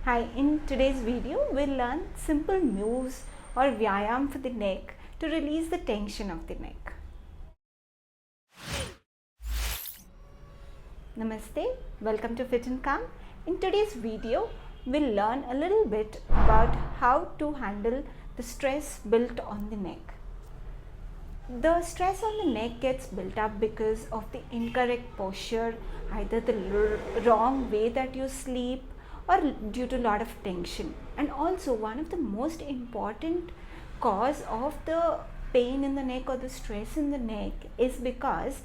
Hi, in today's video we'll learn simple moves or vyayam for the neck to release the tension of the neck. Namaste, welcome to FitNCalm. In today's video we'll learn a little bit about how to handle the stress built on the neck. The stress on the neck gets built up because of the incorrect posture, either the wrong way that you sleep or due to a lot of tension. And also one of the most important cause of the pain in the neck or the stress in the neck is because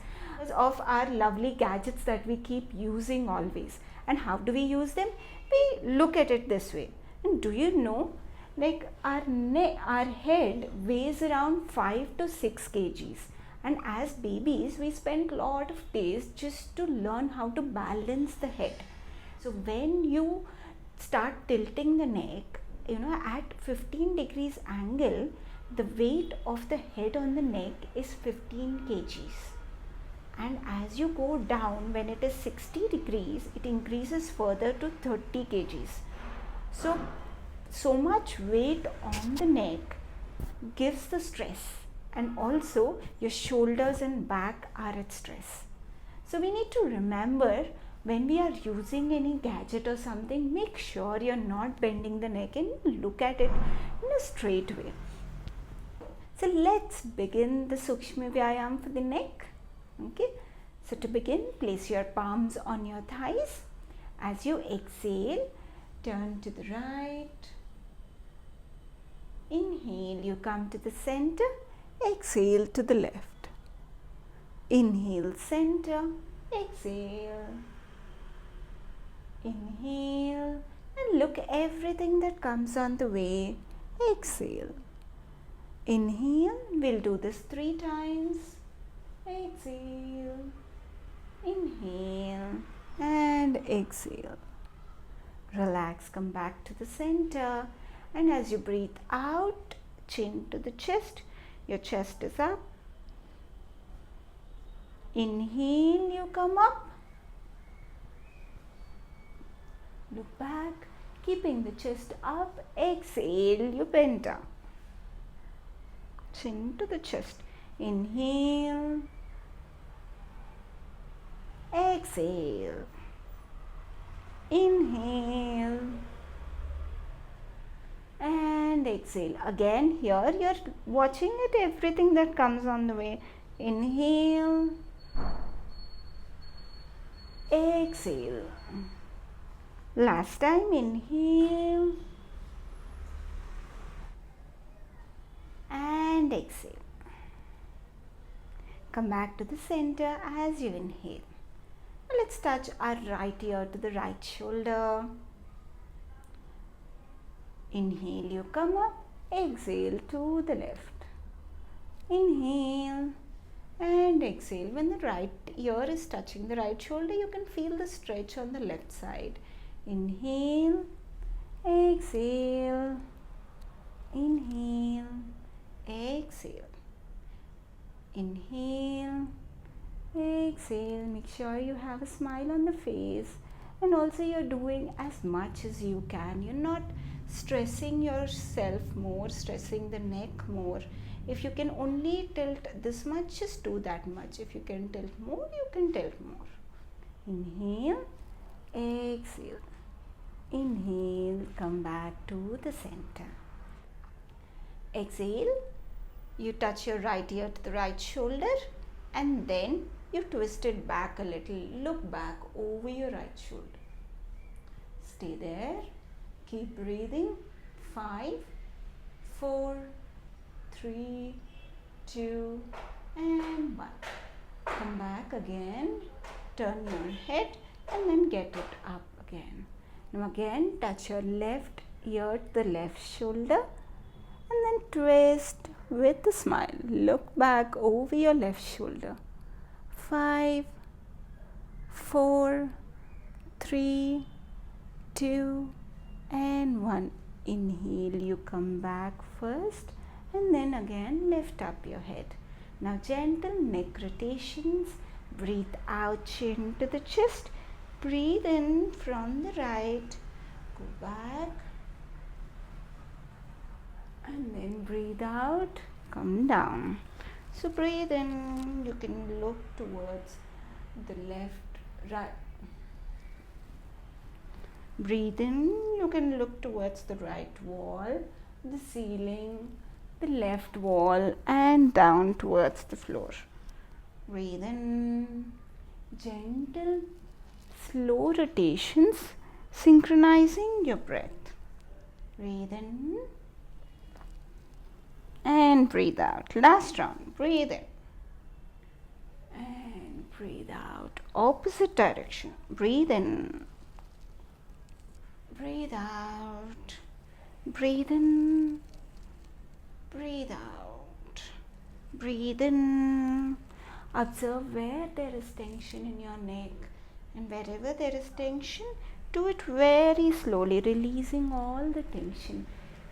of our lovely gadgets that we keep using always. And how do we use them? We look at it this way. And do you know, like our head weighs around 5 to 6 kgs, and as babies we spend a lot of days just to learn how to balance the head. So when you start tilting the neck, at 15 degrees angle, the weight of the head on the neck is 15 kgs. And as you go down, when it is 60 degrees, it increases further to 30 kgs. So much weight on the neck gives the stress, and also your shoulders and back are at stress. So we need to remember, when we are using any gadget or something, make sure you're not bending the neck and look at it in a straight way. So let's begin the Sukshma Vyayam for the neck. Okay. So to begin, place your palms on your thighs. As you exhale, turn to the right. Inhale, you come to the center. Exhale to the left. Inhale, center. Exhale. Inhale and look everything that comes on the way. Exhale. Inhale, we'll do this 3 times. Exhale. Inhale and exhale. Relax, come back to the center, and as you breathe out, chin to the chest, your chest is up. Inhale, you come up. Look back, keeping the chest up. Exhale, you bend down. Chin to the chest. Inhale. Exhale. Inhale. And exhale. Again, here you're watching it, everything that comes on the way. Inhale. Exhale. Last time, inhale and exhale. Come back to the center as you inhale. Let's touch our right ear to the right shoulder. Inhale, you come up. Exhale to the left. Inhale and exhale. When the right ear is touching the right shoulder, you can feel the stretch on the left side. Inhale, exhale, inhale, exhale, inhale, exhale. Make sure you have a smile on the face, and also you're doing as much as you can. You're not stressing yourself more, stressing the neck more. If you can only tilt this much, just do that much. If you can tilt more, you can tilt more. Inhale, exhale. Inhale, come back to the center. Exhale, you touch your right ear to the right shoulder, and then you twist it back a little. Look back over your right shoulder. Stay there. Keep breathing. 5, 4, 3, 2, and 1. Come back again. Turn your head and then get it up again. Now again, touch your left ear to the left shoulder and then twist with a smile. Look back over your left shoulder. 5, 4, 3, 2, and 1. Inhale, you come back first and then again lift up your head. Now gentle neck rotations. Breathe out, chin to the chest. Breathe in from the right, go back, and then breathe out, come down. So breathe in, you can look towards the left, right. Breathe in, you can look towards the right wall, the ceiling, the left wall, and down towards the floor. Breathe in, gentle, slow rotations, synchronizing your breath. Breathe in and breathe out. Last round. Breathe in and breathe out. Opposite direction. Breathe in. Breathe out. Breathe in. Breathe out. Breathe in. Observe where there is tension in your neck, and wherever there is tension, do it very slowly, releasing all the tension.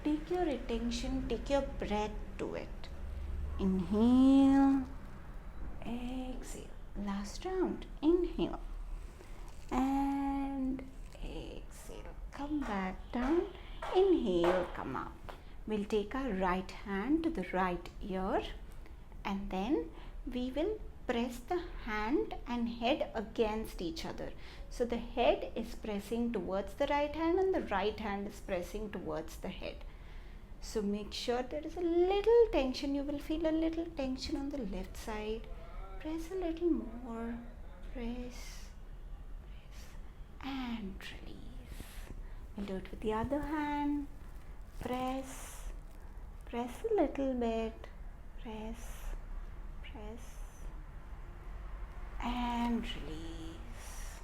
Take your attention, take your breath to it. Inhale, exhale. Last round. Inhale and exhale. Come back down. Inhale, come up. We'll take our right hand to the right ear, and then we will press the hand and head against each other. So the head is pressing towards the right hand and the right hand is pressing towards the head. So make sure there is a little tension. You will feel a little tension on the left side. Press a little more. Press, and release. We'll do it with the other hand. Press a little bit. Press, and release.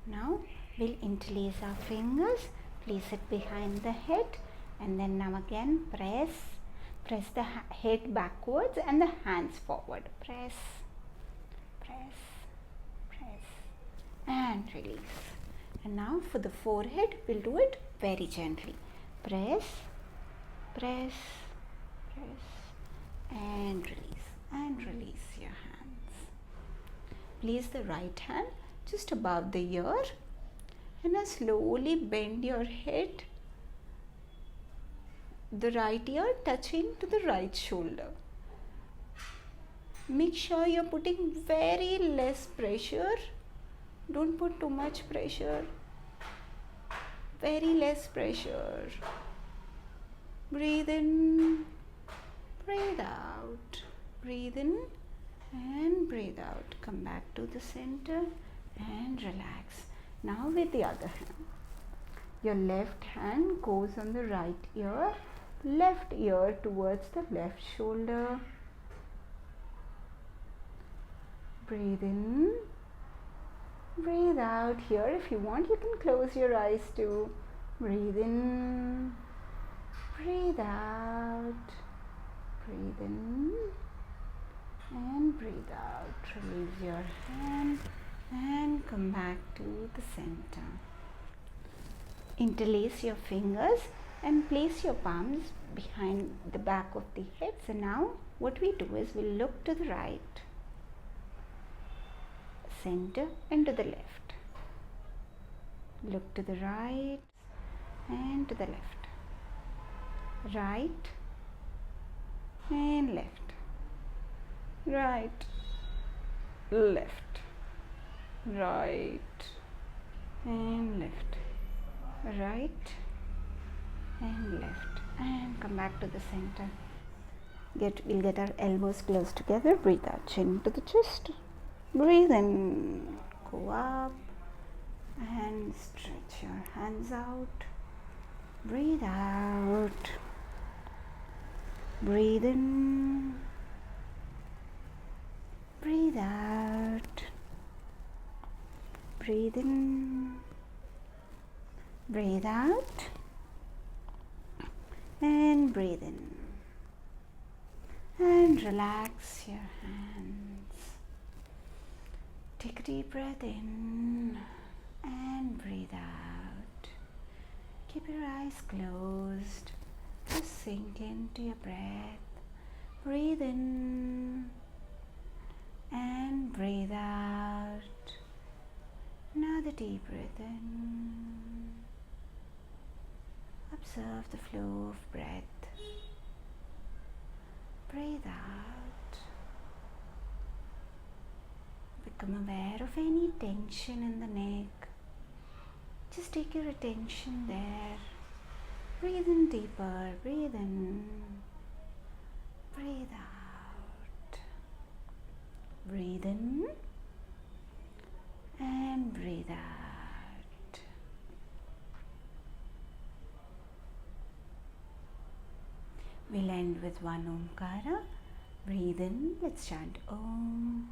Now we'll interlace our fingers, place it behind the head, and then now again press the head backwards and the hands forward. Press, and release. And now for the forehead, we'll do it very gently. Press, and release your hands. Place the right hand just above the ear, and now slowly bend your head, the right ear touching to the right shoulder. Make sure you're putting very less pressure. Don't put too much pressure. Very less pressure. Breathe in, breathe out. Breathe in and breathe out. Come back to the center and relax. Now with the other hand. Your left hand goes on the right ear, left ear towards the left shoulder. Breathe in, breathe out. Here, if you want, you can close your eyes too. Breathe in, breathe out. Breathe in and breathe out. Release your hand and come back to the center. Interlace your fingers and place your palms behind the back of the head. So now what we do is we'll look to the right, center, and to the left. Look to the right and to the left. Right and left. Right, left. Right and left. Right and left. And come back to the center. We'll get our elbows close together. Breathe out, chin to the chest. Breathe in, go up and stretch your hands out. Breathe out. Breathe in. Breathe out. Breathe in. Breathe out. And breathe in. And relax your hands. Take a deep breath in and breathe out. Keep your eyes closed. Just sink into your breath. Breathe in and breathe out. Another deep breath in Observe the flow of breath. Breathe out. Become aware of any tension in the neck. Just take your attention there. Breathe in deeper. Breathe in. Breathe out. Breathe in and breathe out. We'll end with one Omkara. Breathe in. Let's chant Om.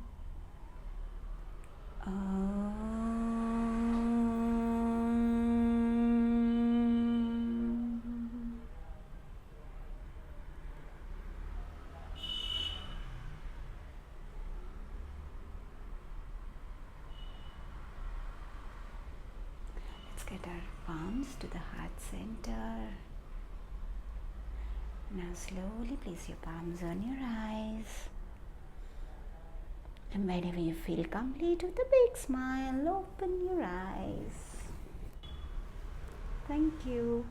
Let's get our palms to the heart center. Now slowly place your palms on your eyes. And whenever you feel complete with a big smile, open your eyes. Thank you.